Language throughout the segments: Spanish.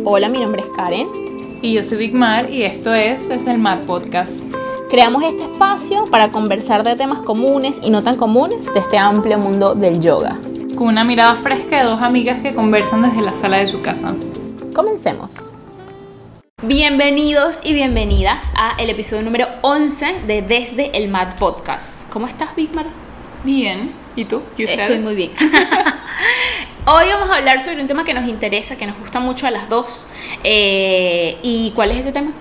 Hola, mi nombre es Karen. Y yo soy Big Mar y esto es Desde el Mar Podcast. Creamos este espacio para conversar de temas comunes y no tan comunes de este amplio mundo del yoga. Con una mirada fresca de dos amigas que conversan desde la sala de su casa. Comencemos. Bienvenidos y bienvenidas a el episodio número 11 de Desde el Mar Podcast. ¿Cómo estás, Big Mar? Bien. ¿Y tú? ¿Y ustedes? Estoy muy bien. Hoy vamos a hablar sobre un tema que nos interesa, que nos gusta mucho a las dos. ¿Y cuál es ese tema?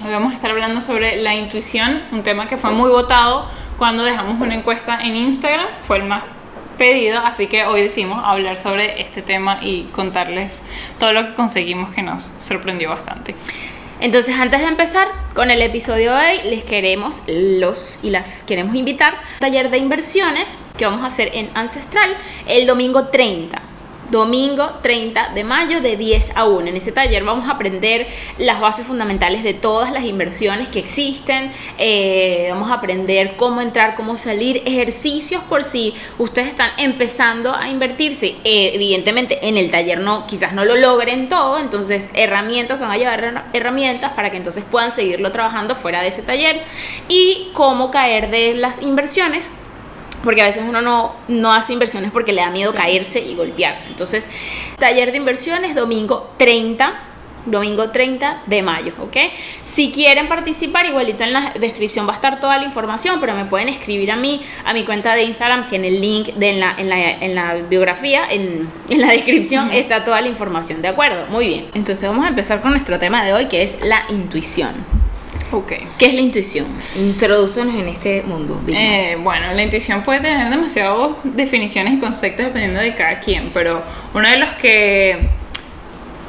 Hoy vamos a estar hablando sobre la intuición, un tema que fue muy votado cuando dejamos una encuesta en Instagram. Fue el más pedido, así que hoy decidimos hablar sobre este tema y contarles todo lo que conseguimos, que nos sorprendió bastante. Entonces, antes de empezar con el episodio de hoy, les queremos queremos invitar a un taller de inversiones que vamos a hacer en Ancestral el domingo 30 de mayo de 10 a 1. En ese taller vamos a aprender las bases fundamentales de todas las inversiones que existen. Vamos a aprender cómo entrar, cómo salir, ejercicios por si ustedes están empezando a invertirse. Evidentemente en el taller quizás no lo logren todo, entonces van a llevar herramientas para que entonces puedan seguirlo trabajando fuera de ese taller, y cómo caer de las inversiones, porque a veces uno no hace inversiones porque le da miedo caerse y golpearse. Entonces, taller de inversiones domingo 30 de mayo, ¿ok? Si quieren participar, igualito en la descripción va a estar toda la información, pero me pueden escribir a mi cuenta de Instagram, que en el link en la biografía, en la descripción está toda la información, ¿de acuerdo? Muy bien, entonces vamos a empezar con nuestro tema de hoy, que es la intuición. Okay. ¿Qué es la intuición? Introdúcenos en este mundo. Bueno, la intuición puede tener demasiadas definiciones y conceptos dependiendo de cada quien, pero uno de los que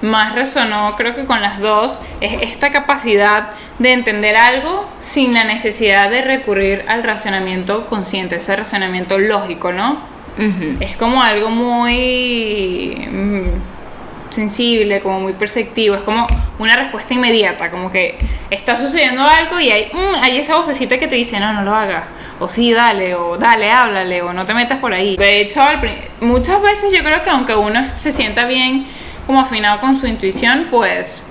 más resonó, creo que con las dos, es esta capacidad de entender algo sin la necesidad de recurrir al razonamiento consciente, ese razonamiento lógico, ¿no? Uh-huh. Es como algo muy sensible, como muy perceptivo, es como una respuesta inmediata, como que está sucediendo algo y hay esa vocecita que te dice no lo hagas, o sí, dale, o dale, háblale, o no te metas por ahí. De hecho, muchas veces yo creo que aunque uno se sienta bien como afinado con su intuición, pues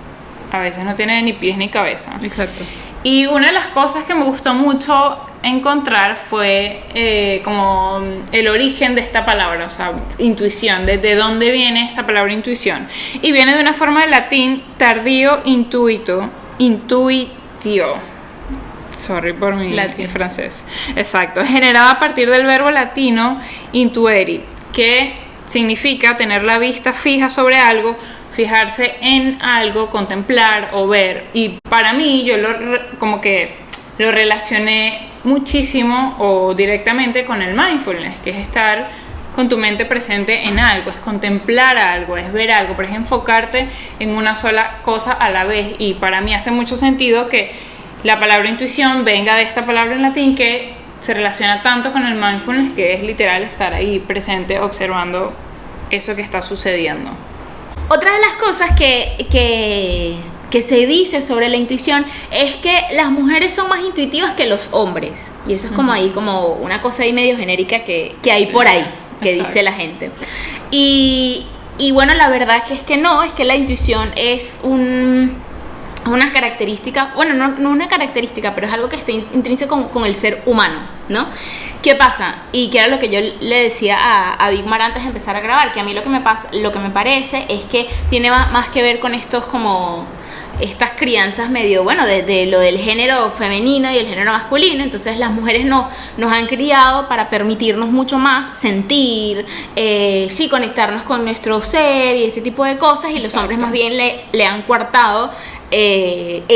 a veces no tiene ni pies ni cabeza. Exacto. Y una de las cosas que me gustó mucho encontrar fue como el origen de esta palabra, o sea, intuición, desde dónde viene esta palabra intuición. Y viene de una forma de latín tardío intuitio. Sorry por mi francés. Exacto. Generada a partir del verbo latino intuere, que significa tener la vista fija sobre algo, fijarse en algo, contemplar o ver. Y para mí yo como que lo relacioné muchísimo o directamente con el mindfulness, que es estar con tu mente presente en algo, es contemplar algo, es ver algo, pero es enfocarte en una sola cosa a la vez. Y para mí hace mucho sentido que la palabra intuición venga de esta palabra en latín que se relaciona tanto con el mindfulness, que es literal estar ahí presente observando eso que está sucediendo. Otra de las cosas que se dice sobre la intuición es que las mujeres son más intuitivas que los hombres, y eso es como ahí, como una cosa ahí medio genérica que hay por ahí, que exacto, dice la gente. Y bueno, la verdad que es que no, es que la intuición es una característica, bueno, no una característica, pero es algo que está intrínseco con el ser humano, ¿no? ¿Qué pasa? Y que era lo que yo le decía a Big Mar antes de empezar a grabar, que a mí lo que me parece es que tiene más que ver con estos como estas crianzas medio, bueno, de lo del género femenino y el género masculino. Entonces las mujeres nos han criado para permitirnos mucho más sentir, sí, conectarnos con nuestro ser y ese tipo de cosas, y exacto, los hombres más bien le han coartado ese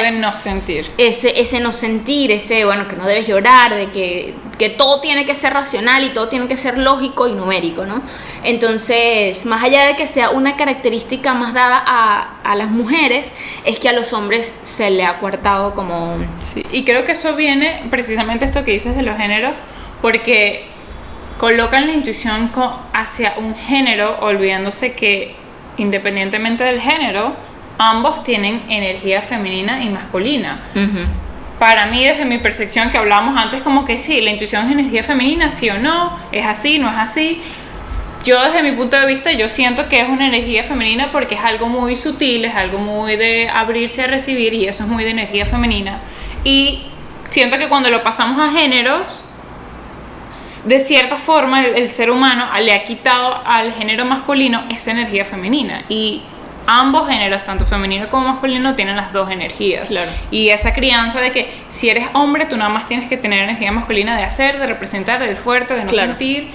de no sentir, ese no sentir, ese, bueno, que no debes llorar, de que todo tiene que ser racional y todo tiene que ser lógico y numérico, ¿no? Entonces, más allá de que sea una característica más dada a las mujeres, es que a los hombres se le ha coartado como... Sí, y creo que eso viene precisamente esto que dices de los géneros, porque colocan la intuición hacia un género, olvidándose que independientemente del género, ambos tienen energía femenina y masculina. Uh-huh. Para mí, desde mi percepción que hablábamos antes, como que sí, la intuición es energía femenina, sí o no, es así, no es así. yo desde mi punto de vista, yo siento que es una energía femenina porque es algo muy sutil, es algo muy de abrirse a recibir y eso es muy de energía femenina. Y siento que cuando lo pasamos a géneros, de cierta forma el ser humano le ha quitado al género masculino esa energía femenina. Y ambos géneros, tanto femenino como masculino, tienen las dos energías. Claro. Y esa crianza de que si eres hombre, tú nada más tienes que tener energía masculina de hacer, de representar, del fuerte, de no Claro. sentir.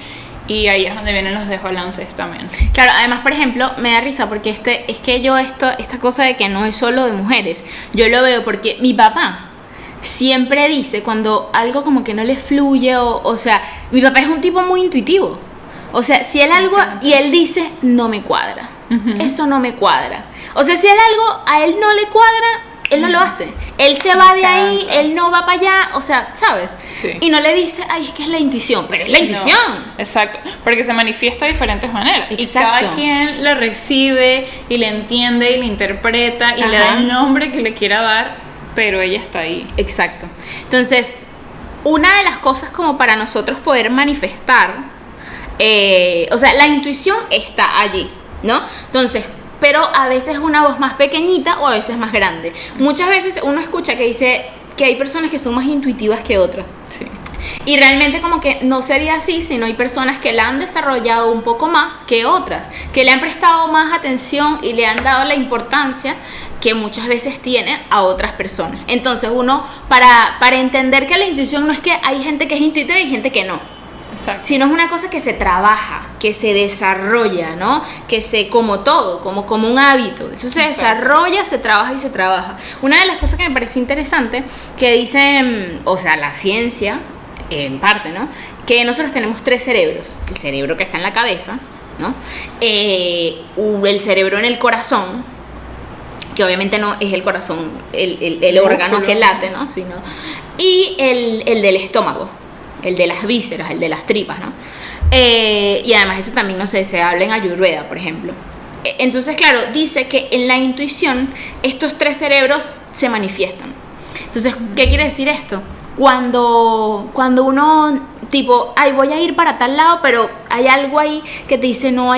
Y ahí es donde vienen los desbalances también. Claro, además, por ejemplo, me da risa porque es que yo esta cosa de que no es solo de mujeres, yo lo veo porque mi papá siempre dice cuando algo como que no le fluye o sea, mi papá es un tipo muy intuitivo. O sea, si él algo y él dice, no me cuadra, eso no me cuadra. O sea, si él algo a él no le cuadra, él no lo hace. Él se va de ahí, él no va para allá, o sea, ¿sabes? Sí. Y no le dice, ay, es que es la intuición, pero es la intuición. No, exacto, porque se manifiesta de diferentes maneras. Exacto. Y cada quien la recibe y le entiende y le interpreta y le da Ajá. el nombre que le quiera dar, pero ella está ahí. Exacto. Entonces, una de las cosas como para nosotros poder manifestar, o sea, la intuición está allí, ¿no? Entonces, pero a veces una voz más pequeñita o a veces más grande. Muchas veces uno escucha que dice que hay personas que son más intuitivas que otras. Sí. Y realmente como que no sería así, sino hay personas que la han desarrollado un poco más que otras, que le han prestado más atención y le han dado la importancia que muchas veces tiene a otras personas. Entonces uno, para entender que la intuición no es que hay gente que es intuitiva y hay gente que no, Exacto. sino es una cosa que se trabaja, que se desarrolla, ¿no? Que como todo, como un hábito. Eso se desarrolla, se trabaja y se trabaja. Una de las cosas que me pareció interesante, que dicen, o sea, la ciencia, en parte, ¿no? Que nosotros tenemos 3 cerebros. El cerebro que está en la cabeza, ¿no? El cerebro en el corazón, que obviamente no es el corazón, el órgano que late, ¿no? Sino, y el del estómago, el de las vísceras, el de las tripas, ¿no? Y además eso también, no sé, se habla en Ayurveda, por ejemplo. Entonces, claro, dice que en la intuición estos 3 cerebros se manifiestan. Entonces, ¿qué quiere decir esto? Cuando uno, tipo, ay, voy a ir para tal lado, pero hay algo ahí que te dice, no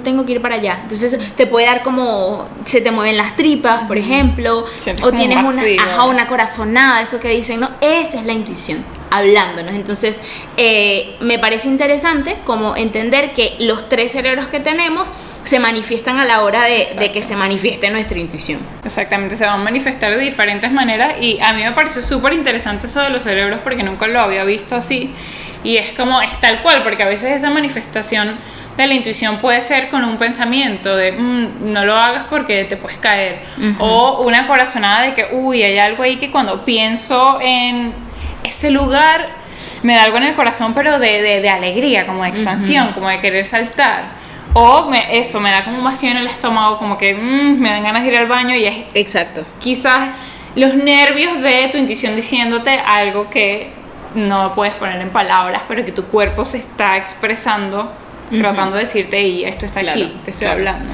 tengo que ir para allá. Entonces te puede dar como, se te mueven las tripas, por ejemplo, Sientes o como tienes un vacío, una corazonada, eso que dicen, ¿no? Esa es la intuición, hablándonos. Entonces, me parece interesante como entender que los 3 cerebros que tenemos se manifiestan a la hora de que se manifieste nuestra intuición. Exactamente, se van a manifestar de diferentes maneras y a mí me pareció súper interesante eso de los cerebros porque nunca lo había visto así y es como, es tal cual, porque a veces esa manifestación de la intuición puede ser con un pensamiento de no lo hagas porque te puedes caer, o una corazonada de que uy, hay algo ahí que cuando pienso en ese lugar me da algo en el corazón, pero de alegría, como de expansión, como de querer saltar. O me da como un vacío en el estómago, como que me dan ganas de ir al baño y es Exacto. quizás los nervios de tu intuición diciéndote algo que no puedes poner en palabras, pero que tu cuerpo se está expresando, tratando de decirte, y esto está Claro, aquí, te estoy claro. hablando.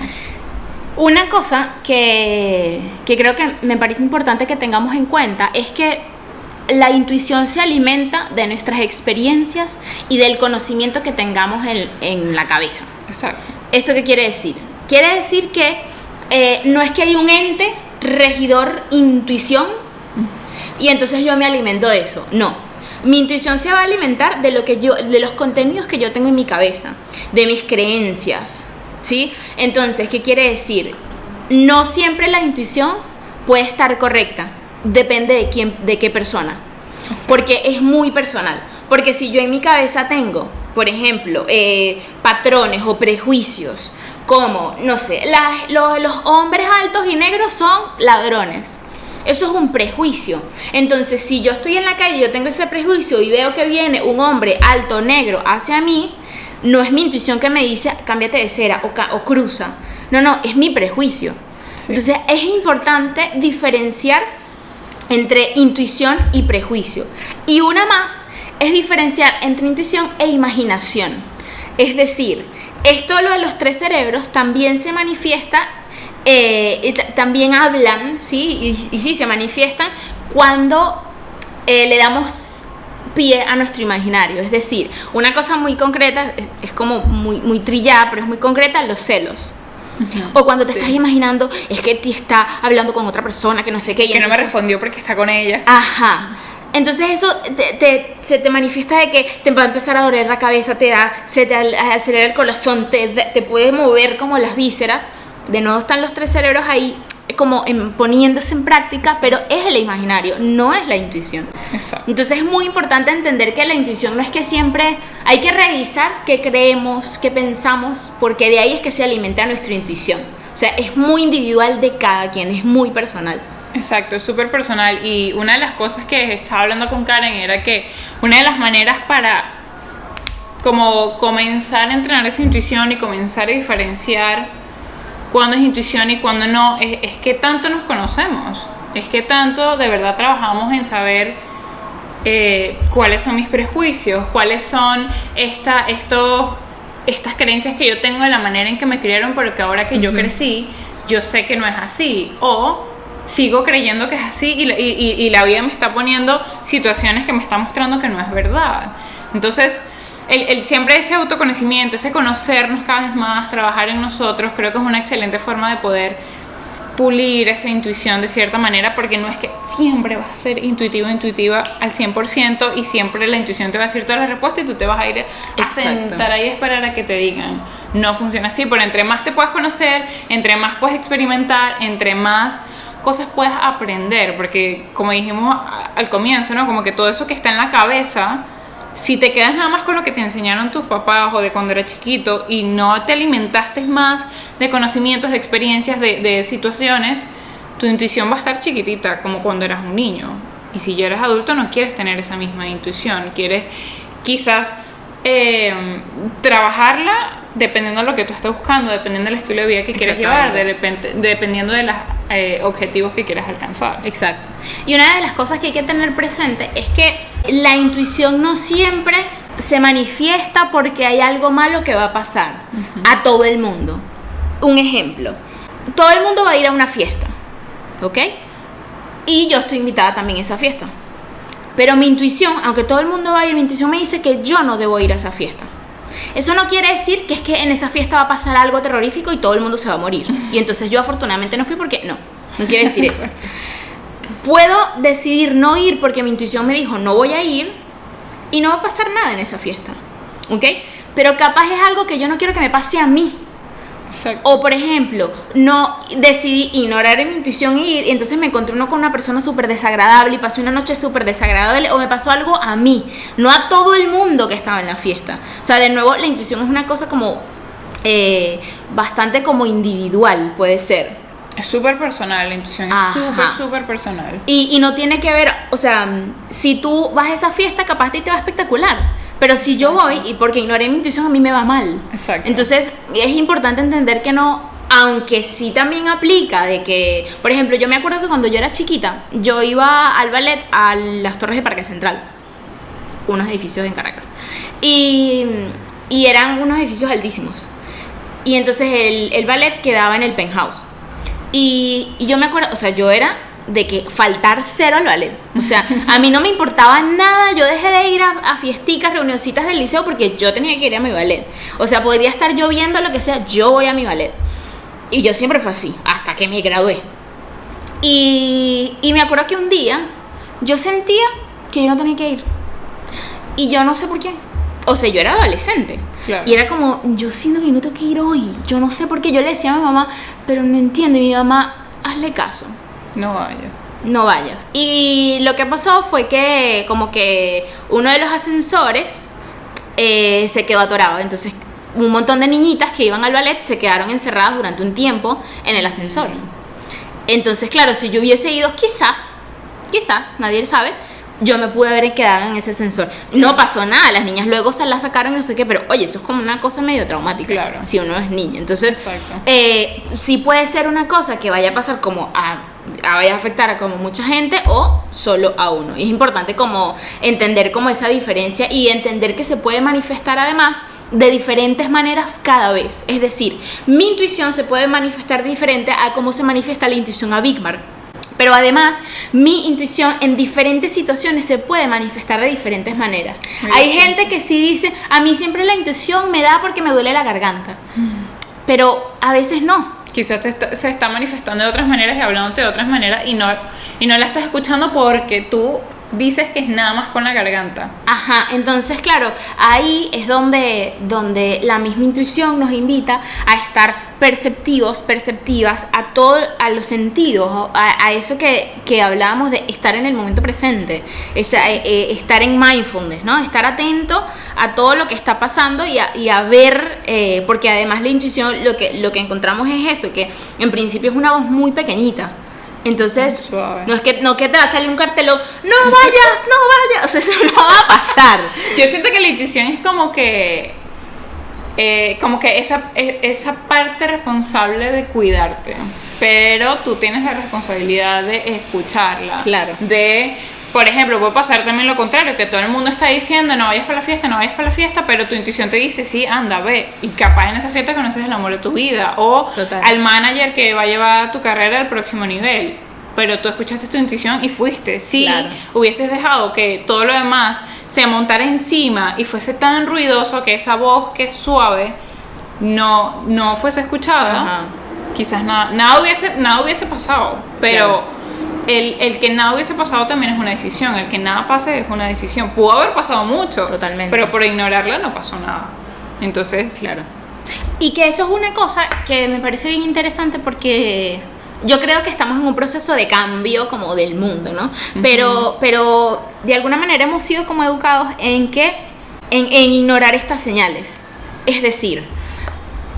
Una cosa que creo que me parece importante que tengamos en cuenta es que la intuición se alimenta de nuestras experiencias y del conocimiento que tengamos en la cabeza. Exacto. ¿Esto qué quiere decir? Quiere decir que no es que hay un ente regidor intuición y entonces yo me alimento de eso. No. Mi intuición se va a alimentar de los contenidos que yo tengo en mi cabeza, de mis creencias, ¿sí? Entonces, ¿qué quiere decir? No siempre la intuición puede estar correcta. Depende de qué persona. Exacto. Porque es muy personal. Porque si yo en mi cabeza tengo, por ejemplo, patrones o prejuicios, como, no sé, los hombres altos y negros son ladrones. Eso es un prejuicio. Entonces, si yo estoy en la calle y yo tengo ese prejuicio y veo que viene un hombre alto negro hacia mí, no es mi intuición que me dice, cámbiate de cera o cruza. No, es mi prejuicio. Sí. Entonces, es importante diferenciar entre intuición y prejuicio. Y una más es diferenciar entre intuición e imaginación. Es decir, esto lo de los 3 cerebros también se manifiesta, también hablan, ¿sí? Y sí, se manifiestan cuando le damos pie a nuestro imaginario. Es decir, una cosa muy concreta, es como muy trillada, pero es muy concreta, los celos. O cuando te estás imaginando, es que te está hablando con otra persona que no sé qué. Y que entonces, no me respondió porque está con ella. Ajá. Entonces eso se te manifiesta de que te va a empezar a doler la cabeza, se te acelera el corazón, te puede mover como las vísceras. De nuevo están los 3 cerebros ahí como poniéndose en práctica, pero es el imaginario, no es la intuición. Exacto. Entonces es muy importante entender que la intuición no es que siempre hay que revisar qué creemos, qué pensamos, porque de ahí es que se alimenta nuestra intuición. O sea, es muy individual de cada quien, es muy personal. Exacto, es súper personal. Y una de las cosas que estaba hablando con Karen era que una de las maneras para como comenzar a entrenar esa intuición y comenzar a diferenciar cuándo es intuición y cuándo no, es que tanto nos conocemos, es que tanto de verdad trabajamos en saber cuáles son mis prejuicios, cuáles son estas creencias que yo tengo de la manera en que me criaron, pero que ahora que yo crecí, yo sé que no es así, o sigo creyendo que es así y la vida me está poniendo situaciones que me está mostrando que no es verdad. Entonces, el siempre ese autoconocimiento, ese conocernos cada vez más, trabajar en nosotros, creo que es una excelente forma de poder pulir esa intuición de cierta manera, porque no es que siempre vas a ser intuitiva al 100% y siempre la intuición te va a decir todas las respuestas y tú te vas a ir a sentar ahí a esperar a que te digan. No funciona así, pero entre más te puedas conocer, entre más puedes experimentar, entre más cosas puedes aprender, porque como dijimos al comienzo, ¿no? Como que todo eso que está en la cabeza, si te quedas nada más con lo que te enseñaron tus papás o de cuando eras chiquito y no te alimentaste más de conocimientos, de experiencias, de situaciones, tu intuición va a estar chiquitita, como cuando eras un niño. Y si ya eres adulto no quieres tener esa misma intuición, quieres quizás trabajarla dependiendo de lo que tú estás buscando, dependiendo del estilo de vida que quieres llevar, dependiendo de los objetivos que quieras alcanzar. Exacto. Y una de las cosas que hay que tener presente es que la intuición no siempre se manifiesta porque hay algo malo que va a pasar a todo el mundo. Un ejemplo, todo el mundo va a ir a una fiesta, ¿ok? Y yo estoy invitada también a esa fiesta. Pero mi intuición, aunque todo el mundo va a ir, mi intuición me dice que yo no debo ir a esa fiesta. Eso no quiere decir que es que en esa fiesta va a pasar algo terrorífico y todo el mundo se va a morir. Y entonces yo afortunadamente no fui porque no quiere decir eso. Puedo decidir no ir porque mi intuición me dijo no voy a ir y no va a pasar nada en esa fiesta, ¿ok? Pero capaz es algo que yo no quiero que me pase a mí. Exacto. O por ejemplo, no decidí ignorar mi intuición y ir, y entonces me encontré uno con una persona súper desagradable y pasé una noche súper desagradable, o me pasó algo a mí, no a todo el mundo que estaba en la fiesta. O sea, de nuevo, la intuición es una cosa como bastante como individual, puede ser. Es súper personal, la intuición es súper personal. Y no tiene que ver, o sea, si tú vas a esa fiesta, capaz te va espectacular. Pero si yo voy y porque ignoré mi intuición, a mí me va mal. Exacto. Entonces es importante entender que no, aunque sí también aplica de que, por ejemplo, yo me acuerdo que cuando yo era chiquita, yo iba al ballet a las Torres de Parque Central, unos edificios en Caracas, y eran unos edificios altísimos. Y entonces el ballet quedaba en el penthouse. Y yo me acuerdo, o sea, yo era de que faltar cero al ballet. O sea, a mí no me importaba nada. Yo dejé de ir a fiesticas, reunioncitas del liceo porque yo tenía que ir a mi ballet. O sea, podría estar lloviendo, lo que sea, yo voy a mi ballet. Y yo siempre fue así, hasta que me gradué. Y me acuerdo que un día yo sentía que yo no tenía que ir. Y yo no sé por qué. O sea, yo era adolescente. Claro. Y era como, yo siento que no tengo que ir hoy. Yo no sé por qué. Yo le decía a mi mamá, pero no entiende. Mi mamá, hazle caso. No vayas. Y lo que pasó fue que como que uno de los ascensores se quedó atorado. Entonces un montón de niñitas que iban al ballet se quedaron encerradas durante un tiempo en el ascensor. Entonces, claro, si yo hubiese ido, quizás, nadie sabe, yo me pude haber quedado en ese ascensor. No pasó nada, las niñas luego se la sacaron, no sé qué, pero oye, eso es como una cosa medio traumática. Claro. Si uno es niña. Entonces, sí puede ser una cosa que vaya a pasar como vaya a afectar a como mucha gente o solo a uno. Y es importante como entender como esa diferencia y entender que se puede manifestar además de diferentes maneras cada vez. Es decir, mi intuición se puede manifestar diferente a cómo se manifiesta la intuición a Bigmar. Pero además, mi intuición en diferentes situaciones se puede manifestar de diferentes maneras. Hay gente que sí dice, a mí siempre la intuición me da porque me duele la garganta. Pero a veces no. Quizás se está manifestando de otras maneras y hablándote de otras maneras y no la estás escuchando porque tú dices que es nada más con la garganta. Ajá, entonces claro, ahí es donde la misma intuición nos invita a estar perceptivas a los sentidos, a eso que hablábamos de estar en el momento presente, estar en mindfulness, ¿no? Estar atento a todo lo que está pasando y a ver, porque además la intuición lo que encontramos es eso, que en principio es una voz muy pequeñita. Entonces, no es que te va a salir un cartelón, no vayas, o sea, eso no va a pasar. Yo siento que la intuición es como que esa parte responsable de cuidarte, pero tú tienes la responsabilidad de escucharla. Claro. Por ejemplo, puede pasar también lo contrario, que todo el mundo está diciendo no vayas para la fiesta, pero tu intuición te dice sí, anda, ve, y capaz en esa fiesta conoces el amor de tu vida, o total, al manager que va a llevar tu carrera al próximo nivel, pero tú escuchaste tu intuición y fuiste. Si claro, hubieses dejado que todo lo demás se montara encima y fuese tan ruidoso que esa voz que es suave no fuese escuchada, ajá, quizás nada hubiese pasado, pero claro, el que nada hubiese pasado también es una decisión. El que nada pase es una decisión. Pudo haber pasado mucho, totalmente, pero por ignorarla no pasó nada. Entonces, claro. Y que eso es una cosa que me parece bien interesante porque yo creo que estamos en un proceso de cambio como del mundo, ¿no? Uh-huh. Pero de alguna manera hemos sido como educados en ignorar estas señales. Es decir,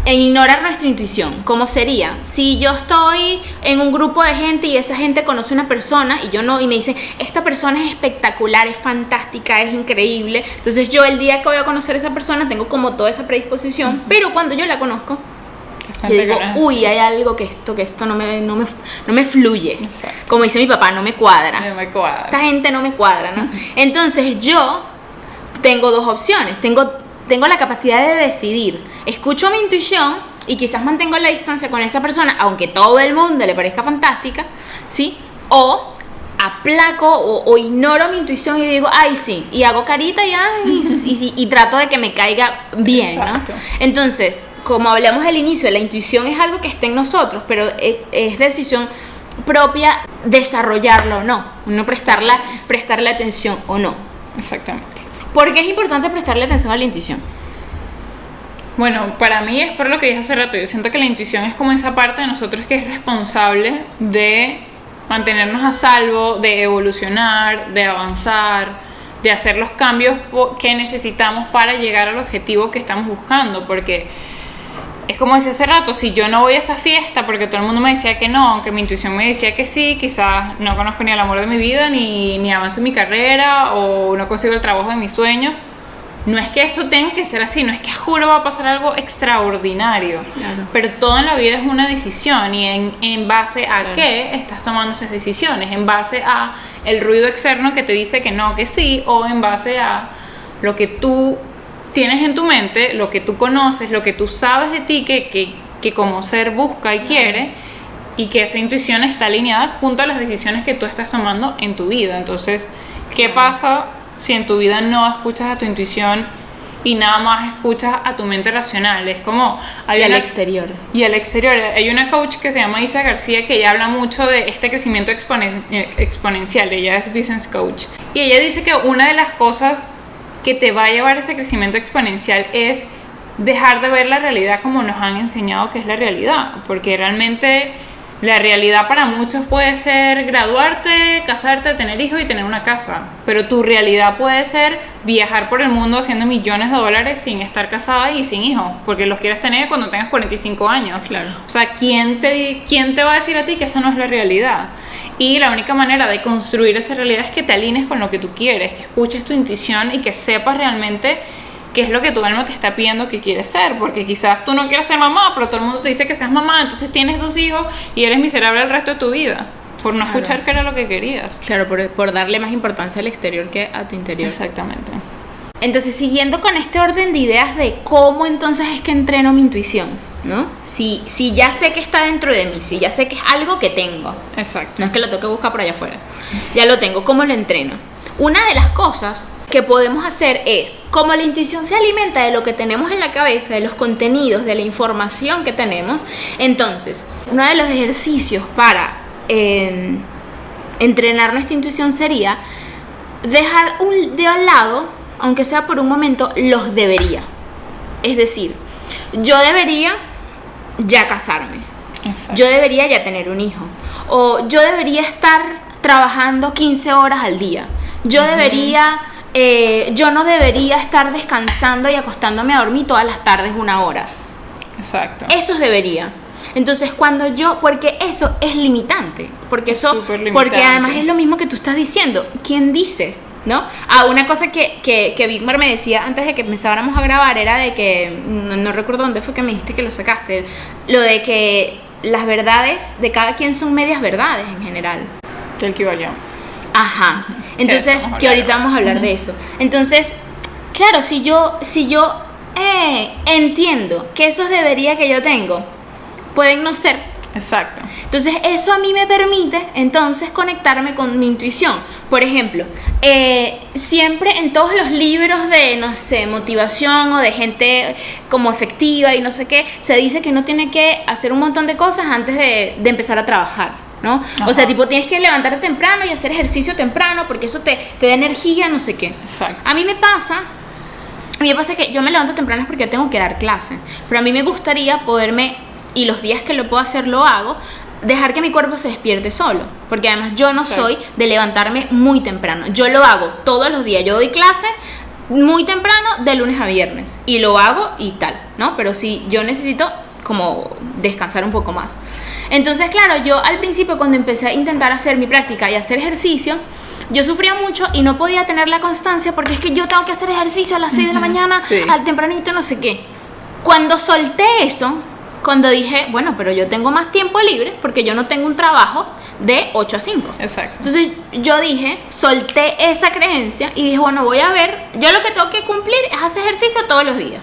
en ignorar nuestra intuición. ¿Cómo sería? Si yo estoy en un grupo de gente y esa gente conoce una persona y yo no, y me dicen, esta persona es espectacular, es fantástica, es increíble. Entonces yo el día que voy a conocer a esa persona tengo como toda esa predisposición, pero cuando yo la conozco, yo digo, uy, hay algo que esto no me fluye. Exacto. Como dice mi papá, no me cuadra. No me cuadra. Esta gente no me cuadra, ¿no? Entonces yo tengo dos opciones. Tengo la capacidad de decidir. Escucho mi intuición y quizás mantengo la distancia con esa persona, aunque todo el mundo le parezca fantástica, ¿sí? O aplaco o ignoro mi intuición y digo, ay, sí, y hago carita y trato de que me caiga bien, ¿no? Entonces, como hablamos al inicio, la intuición es algo que está en nosotros, pero es decisión propia desarrollarla o no, prestarle atención o no. Exactamente. ¿Por qué es importante prestarle atención a la intuición? Bueno, para mí es por lo que dije hace rato. Yo siento que la intuición es como esa parte de nosotros que es responsable de mantenernos a salvo, de evolucionar, de avanzar, de hacer los cambios que necesitamos para llegar al objetivo que estamos buscando. Porque es como decía hace rato, si yo no voy a esa fiesta porque todo el mundo me decía que no, aunque mi intuición me decía que sí, quizás no conozco ni el amor de mi vida, ni avanzo en mi carrera, o no consigo el trabajo de mis sueños. No es que eso tenga que ser así, no es que juro va a pasar algo extraordinario, claro, pero todo en la vida es una decisión. Y en base a claro, qué estás tomando esas decisiones, en base a el ruido externo que te dice que no, que sí, o en base a lo que tú tienes en tu mente, lo que tú conoces, lo que tú sabes de ti que como ser busca y quiere, y que esa intuición está alineada junto a las decisiones que tú estás tomando en tu vida. Entonces, ¿qué pasa si en tu vida no escuchas a tu intuición y nada más escuchas a tu mente racional? Es como y al exterior. Y al exterior. Hay una coach que se llama Isa García que ella habla mucho de este crecimiento exponencial. Ella es business coach. Y ella dice que una de las cosas que te va a llevar a ese crecimiento exponencial es dejar de ver la realidad como nos han enseñado que es la realidad. Porque realmente la realidad para muchos puede ser graduarte, casarte, tener hijos y tener una casa, pero tu realidad puede ser viajar por el mundo haciendo millones de dólares sin estar casada y sin hijos, porque los quieres tener cuando tengas 45 años. Claro. O sea, ¿quién te va a decir a ti que esa no es la realidad? Y la única manera de construir esa realidad es que te alines con lo que tú quieres, que escuches tu intuición y que sepas realmente qué es lo que tu alma te está pidiendo que quieres ser, porque quizás tú no quieras ser mamá, pero todo el mundo te dice que seas mamá, entonces tienes 2 hijos y eres miserable el resto de tu vida, por no claro, escuchar que era lo que querías. Claro, por darle más importancia al exterior que a tu interior. Exactamente. Entonces, siguiendo con este orden de ideas de cómo entonces es que entreno mi intuición. ¿no? Si ya sé que está dentro de mí, si ya sé que es algo que tengo. Exacto. No es que lo tengo que buscar por allá afuera. Ya lo tengo. ¿Cómo lo entreno? Una de las cosas que podemos hacer es, como la intuición se alimenta de lo que tenemos en la cabeza, de los contenidos, de la información que tenemos, entonces, uno de los ejercicios para entrenar nuestra intuición sería dejar de al lado, aunque sea por un momento, los debería. Es decir, yo debería ya casarme. Exacto. Yo debería ya tener un hijo. O yo debería estar trabajando 15 horas al día. Yo debería, yo no debería estar descansando y acostándome a dormir todas las tardes 1 hora. Exacto. Eso es debería. Entonces porque eso es limitante, porque eso, Superlimitante. porque además es lo mismo que tú estás diciendo. ¿Quién dice? ¿No? Una cosa que Víctor me decía antes de que empezáramos a grabar era de que, no recuerdo dónde fue que me dijiste que lo sacaste, lo de que las verdades de cada quien son medias verdades en general. Del que valió. Ajá. Entonces, que ahorita vamos a hablar de eso. Entonces, claro, si yo entiendo que esos debería que yo tengo pueden no ser. Exacto. Entonces, eso a mí me permite entonces conectarme con mi intuición. Por ejemplo, siempre en todos los libros de, no sé, motivación o de gente como efectiva y no sé qué, se dice que uno tiene que hacer un montón de cosas antes de empezar a trabajar, ¿no? Ajá. O sea, tipo, tienes que levantarte temprano y hacer ejercicio temprano porque eso te da energía, no sé qué. Exacto. A mí me pasa que yo me levanto temprano es porque yo tengo que dar clase, pero a mí me gustaría poderme, y los días que lo puedo hacer lo hago, dejar que mi cuerpo se despierte solo, porque además yo no soy de levantarme muy temprano. Yo lo hago todos los días, yo doy clase muy temprano de lunes a viernes y lo hago y tal, ¿no? Pero sí, yo necesito como descansar un poco más. Entonces, claro, yo al principio cuando empecé a intentar hacer mi práctica y hacer ejercicio, yo sufría mucho y no podía tener la constancia porque es que yo tengo que hacer ejercicio a las 6 de la mañana, Sí. al tempranito, no sé qué. Cuando solté eso, cuando dije, bueno, pero yo tengo más tiempo libre porque yo no tengo un trabajo de 8 a 5. Exacto. Entonces yo dije, solté esa creencia y dije, bueno, voy a ver, yo lo que tengo que cumplir es hacer ejercicio todos los días.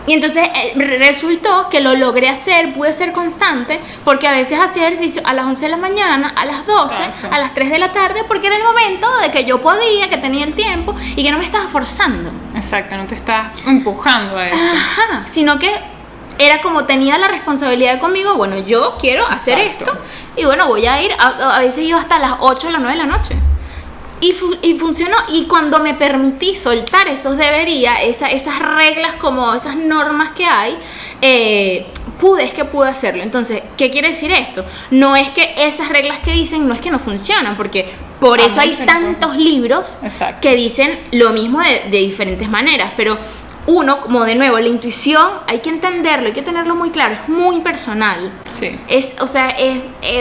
Y entonces resultó que lo logré hacer, pude ser constante, porque a veces hacía ejercicio a las 11 de la mañana, a las 12, Exacto. a las 3 de la tarde, porque era el momento de que yo podía, que tenía el tiempo y que no me estaba forzando. Exacto, no te estás empujando a eso. Ajá, sino que era como tenía la responsabilidad conmigo, bueno, yo quiero hacer Exacto. esto y bueno, voy a ir, a veces iba hasta las 8 o las 9 de la noche. Y funcionó, y cuando me permití soltar esos debería, esas reglas como esas normas que hay, pude hacerlo. Entonces, ¿qué quiere decir esto? No es que esas reglas que dicen, no es que no funcionan, porque por eso hay tantos libros Exacto. que dicen lo mismo de diferentes maneras, pero uno, como de nuevo, la intuición hay que entenderlo, hay que tenerlo muy claro, es muy personal. Sí.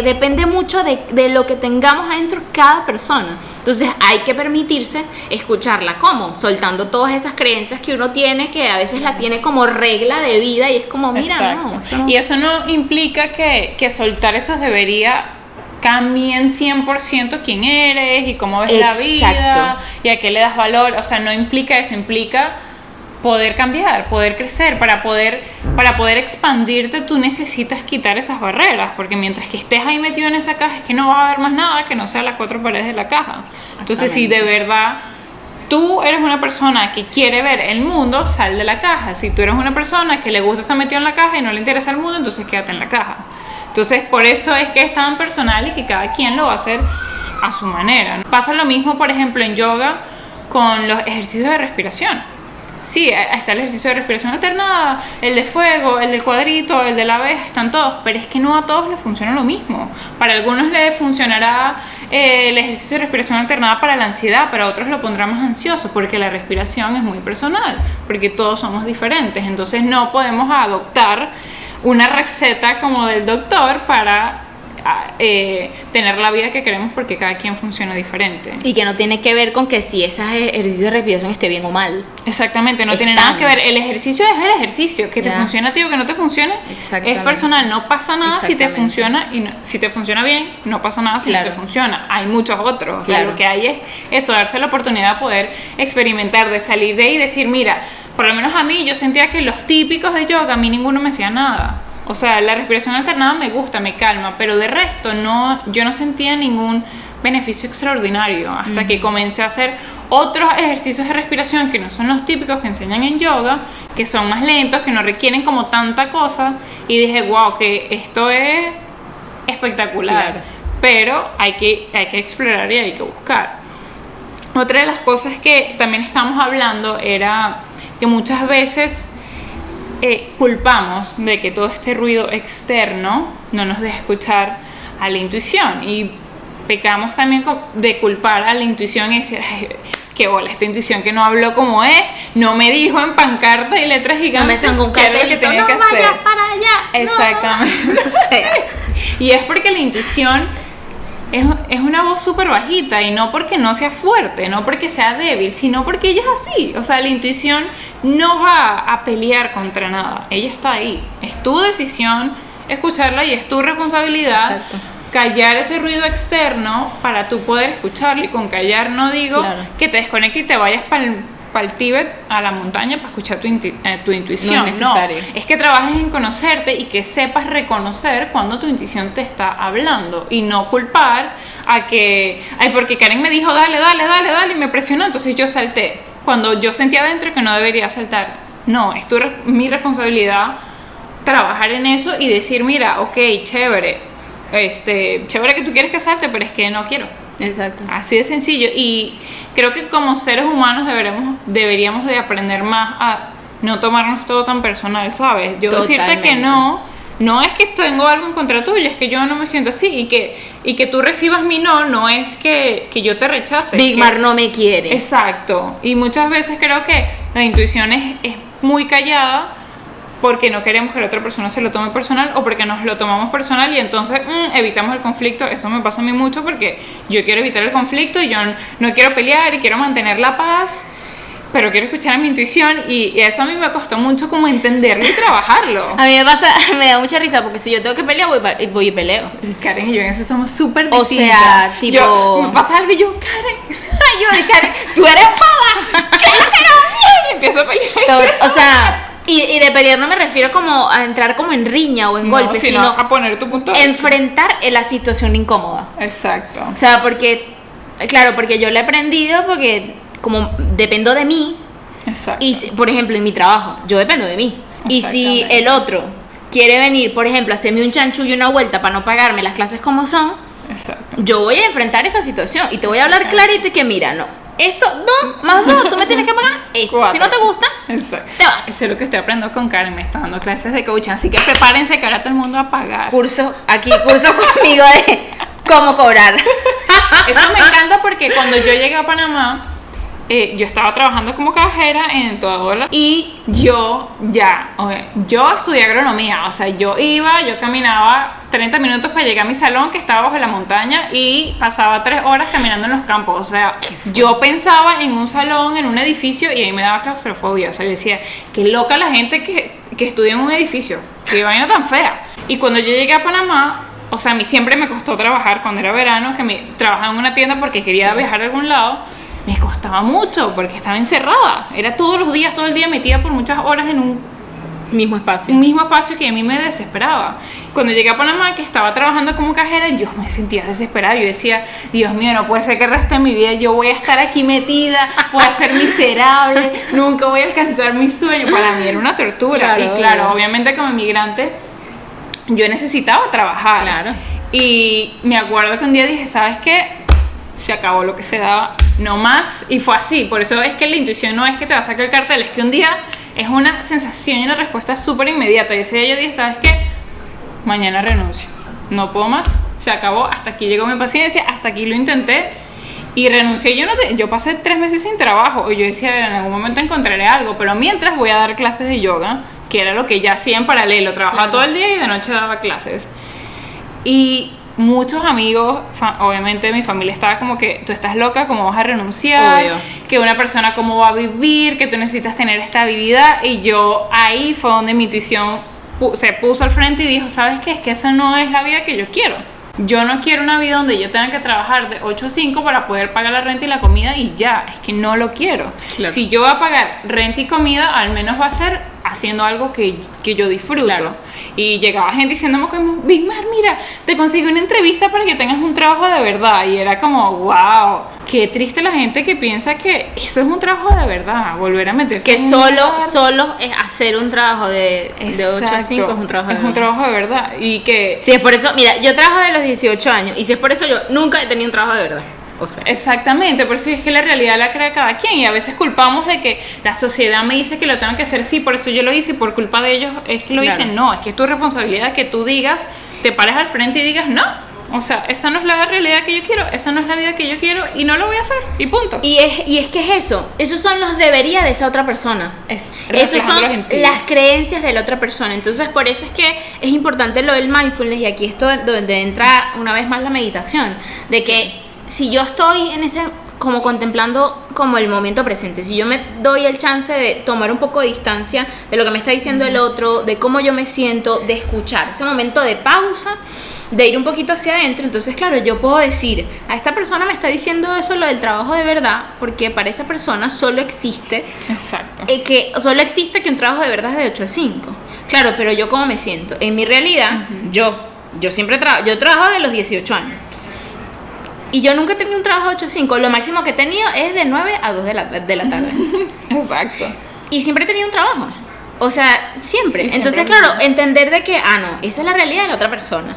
Depende mucho de lo que tengamos adentro cada persona. Entonces hay que permitirse escucharla. ¿Cómo? Soltando todas esas creencias que uno tiene, que a veces la tiene como regla de vida y es como, mira, Exacto. no, eso no. Y eso no implica que soltar esos debería cambien 100% quién eres y cómo ves la vida Exacto. y a qué le das valor. O sea, no implica eso, implica poder cambiar, poder crecer. Para poder expandirte tú necesitas quitar esas barreras, porque mientras que estés ahí metido en esa caja es que no vas a ver más nada que no sea las 4 paredes de la caja. Entonces, si de verdad tú eres una persona que quiere ver el mundo, sal de la caja. Si tú eres una persona que le gusta estar metido en la caja y no le interesa el mundo, entonces quédate en la caja. Entonces, por eso es que es tan personal y que cada quien lo va a hacer a su manera, ¿no? Pasa lo mismo, por ejemplo, en yoga con los ejercicios de respiración. Sí, está el ejercicio de respiración alternada, el de fuego, el del cuadrito, el de la abeja, están todos, pero es que no a todos les funciona lo mismo. Para algunos les funcionará el ejercicio de respiración alternada para la ansiedad, para otros lo pondrá más ansioso, porque la respiración es muy personal, porque todos somos diferentes. Entonces no podemos adoptar una receta como del doctor para tener la vida que queremos, porque cada quien funciona diferente. Y que no tiene que ver con que si ese ejercicio de respiración esté bien o mal. Exactamente, no tiene nada que ver. El ejercicio es el ejercicio, que te funciona a ti o que no te funcione es personal, no pasa nada si te funciona y si te funciona bien, no pasa nada si no te funciona. Hay muchos otros, o sea, lo que hay es eso, darse la oportunidad de poder experimentar, de salir de ahí y decir, mira, por lo menos a mí, yo sentía que los típicos de yoga, a mí ninguno me hacía nada. O sea, la respiración alternada me gusta, me calma, pero de resto no, yo no sentía ningún beneficio extraordinario hasta que comencé a hacer otros ejercicios de respiración que no son los típicos que enseñan en yoga, que son más lentos, que no requieren como tanta cosa, y dije, wow, que esto es espectacular. Claro. Pero hay que explorar y hay que buscar. Otra de las cosas que también estábamos hablando era que muchas veces culpamos de que todo este ruido externo no nos deja escuchar a la intuición, y pecamos también de culpar a la intuición y decir, ay, qué bola esta intuición que no habló como es, no me dijo en pancarta y letras gigantes no me un qué era lo que tenía no que hacer. vayas para allá. Exactamente. No. O sea, Y es porque la intuición es una voz súper bajita, y no porque no sea fuerte, no porque sea débil, sino porque ella es así. O sea, la intuición no va a pelear contra nada, ella está ahí. Es tu decisión escucharla y es tu responsabilidad. Exacto. Callar ese ruido externo para tú poder escucharlo. Y con callar no digo Claro. que te desconectes y te vayas para el Tíbet, a la montaña, para escuchar tu intuición. No es necesario. Es que trabajes en conocerte y que sepas reconocer cuando tu intuición te está hablando, y no culpar a que, ay, porque Karen me dijo dale, dale, dale, dale, y me presionó, entonces yo salté, cuando yo sentía adentro que no debería saltar. No, es mi responsabilidad trabajar en eso y decir, mira, ok, chévere, chévere que tú quieres que salte, pero es que no quiero. exacto. Así de sencillo. Y creo que como seres humanos deberíamos de aprender más a no tomarnos todo tan personal, ¿sabes? Yo decirte que Totalmente. no es que tengo algo en contra tuyo, es que yo no me siento así, y que tú recibas mi no es que yo te rechace. Big Mar no me quiere. Exacto. Y muchas veces creo que la intuición es muy callada, porque no queremos que la otra persona se lo tome personal, o porque nos lo tomamos personal y entonces evitamos el conflicto. Eso me pasa a mí mucho, porque yo quiero evitar el conflicto y yo no quiero pelear y quiero mantener la paz, pero quiero escuchar a mi intuición, y eso a mí me costó mucho como entenderlo y trabajarlo. A mí me da mucha risa, porque si yo tengo que pelear, voy y peleo. Y Karen y yo en eso somos súper O distintas. sea, tipo- Me pasa algo y yo, Karen, ay, yo, Karen, tú eres boba, claro que no, y empiezo a pelear. O sea, y de pelear no me refiero como a entrar como en riña o en golpe, sino a poner tu punto de vista. enfrentar la situación incómoda. Exacto. O sea, porque yo lo he aprendido, porque como dependo de mí, Exacto. y por ejemplo en mi trabajo, yo dependo de mí. Y si Exactamente. el otro quiere venir, por ejemplo, a hacerme un chanchullo y una vuelta para no pagarme las clases como son, Exacto. yo voy a enfrentar esa situación y te voy a hablar clarito, y que mira, no, esto, 2 más 2, tú me tienes que pagar esto. 4. Si no te gusta, Exacto. te vas. Eso es lo que estoy aprendiendo con Karen. Me está dando clases de coaching, así que prepárense, que ahora todo el mundo va a pagar. Curso conmigo de cómo cobrar. Eso me encanta, porque cuando yo llegué a Panamá, yo estaba trabajando como cajera en Toda Dólar, y yo estudié agronomía. O sea, yo caminaba 30 minutos para llegar a mi salón, que estaba bajo la montaña, y pasaba 3 horas caminando en los campos. O sea, yo pensaba en un salón, en un edificio, y ahí me daba claustrofobia. O sea, yo decía, qué loca la gente que estudia en un edificio, qué vaina tan fea. Y cuando yo llegué a Panamá, o sea, a mí siempre me costó trabajar cuando era verano, que trabajaba en una tienda porque quería viajar a algún lado. Me costaba mucho porque estaba encerrada. Era todos los días, todo el día, metida por muchas horas en un Mismo espacio. mismo espacio, que a mí me desesperaba. Cuando llegué a Panamá, que estaba trabajando como cajera, yo me sentía desesperada. Yo decía, Dios mío, no puede ser que el resto de mi vida yo voy a estar aquí metida, voy a ser miserable, nunca voy a alcanzar mi sueño. Para mí era una tortura. Claro, Y claro, obvio. obviamente como inmigrante, yo necesitaba trabajar. Claro. Y me acuerdo que un día dije, ¿sabes qué? Se acabó lo que se daba, no más. Y fue así. Por eso es que la intuición no es que te va a sacar el cartel, es que un día es una sensación y una respuesta súper inmediata. Y ese día yo dije, ¿sabes qué? Mañana renuncio, no puedo más, se acabó, hasta aquí llegó mi paciencia, hasta aquí lo intenté y renuncié. Yo pasé 3 meses sin trabajo, y yo decía, en algún momento encontraré algo, pero mientras voy a dar clases de yoga, que era lo que ya hacía en paralelo. Trabajaba todo el día y de noche daba clases. Y muchos amigos, obviamente mi familia estaba como que, tú estás loca, ¿cómo vas a renunciar? Obvio. Que una persona cómo va a vivir, que tú necesitas tener estabilidad. Y yo, ahí fue donde mi intuición se puso al frente y dijo, ¿sabes qué? Es que esa no es la vida que yo quiero. Yo no quiero una vida donde yo tenga que trabajar de 8 a 5 para poder pagar la renta y la comida y ya, es que no lo quiero. Claro. Si yo voy a pagar renta y comida, al menos va a ser haciendo algo que yo disfruto. Claro. Y llegaba gente diciéndome como, Big Mar, mira, te conseguí una entrevista para que tengas un trabajo de verdad. Y era como, wow, qué triste la gente que piensa que eso es un trabajo de verdad, volver a meterse Que en un solo es hacer un trabajo de 8 a 5 es un trabajo de verdad. Es un trabajo de verdad. Y que... Si es por eso, mira, yo trabajo de los 18 años y si es por eso yo nunca he tenido un trabajo de verdad. O sea, Exactamente, por eso es que la realidad la crea cada quien y a veces culpamos de que la sociedad me dice que lo tengo que hacer, sí, por eso yo lo hice y por culpa de ellos es que lo Claro. dicen. No, es que es tu responsabilidad que tú digas, te pares al frente y digas no. O sea, esa no es la realidad que yo quiero, esa no es la vida que yo quiero y no lo voy a hacer y punto. y es que es eso, esos son los debería de esa otra persona. Esos reflejándolos son en ti. las creencias de la otra persona. Entonces, por eso es que es importante lo del mindfulness y aquí esto donde entra una vez más la meditación, de que si yo estoy en ese como contemplando como el momento presente, si yo me doy el chance de tomar un poco de distancia de lo que me está diciendo el otro, de cómo yo me siento, de escuchar, ese momento de pausa, de ir un poquito hacia adentro, entonces claro, yo puedo decir, a esta persona me está diciendo eso, lo del trabajo de verdad, porque para esa persona solo existe Exacto. que solo existe que un trabajo de verdad es de 8 a 5. Claro, pero yo cómo me siento. En mi realidad, yo siempre yo trabajo de los 18 años. Y yo nunca he tenido un trabajo de 8 a 5. Lo máximo que he tenido es de 9 a 2 de la tarde. Exacto. Y siempre he tenido un trabajo. O sea, siempre. Y siempre Entonces, es claro, verdad. entender de que, no, esa es la realidad de la otra persona.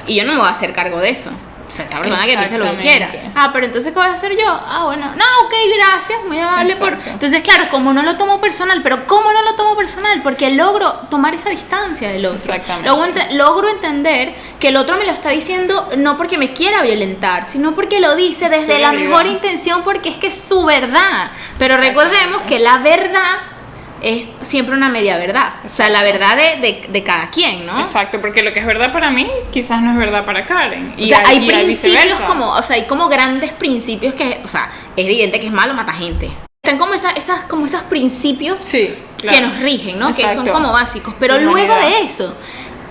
Y yo no me voy a hacer cargo de eso. O sea, esta persona que piense lo que quiera. Exactamente. Pero entonces, ¿qué voy a hacer yo? Bueno, no, ok, gracias, muy amable por... Exacto. Entonces, claro, como no lo tomo personal, pero ¿cómo no lo tomo personal? Porque logro tomar esa distancia del otro. Exactamente. Logro entender que el otro me lo está diciendo no porque me quiera violentar, sino porque lo dice desde Su la realidad. mejor intención, porque es que es su verdad. Pero recordemos que la verdad es siempre una media verdad. O sea, la verdad de cada quien, ¿no? Exacto, porque lo que es verdad para mí quizás no es verdad para Karen. O sea, hay y principios viceversa. como, o sea, hay como grandes principios que, o sea, es evidente que es malo matar gente. Están como esos principios Sí, claro. que nos rigen, ¿no? Que Exacto. son como básicos. Pero De luego manera- de eso,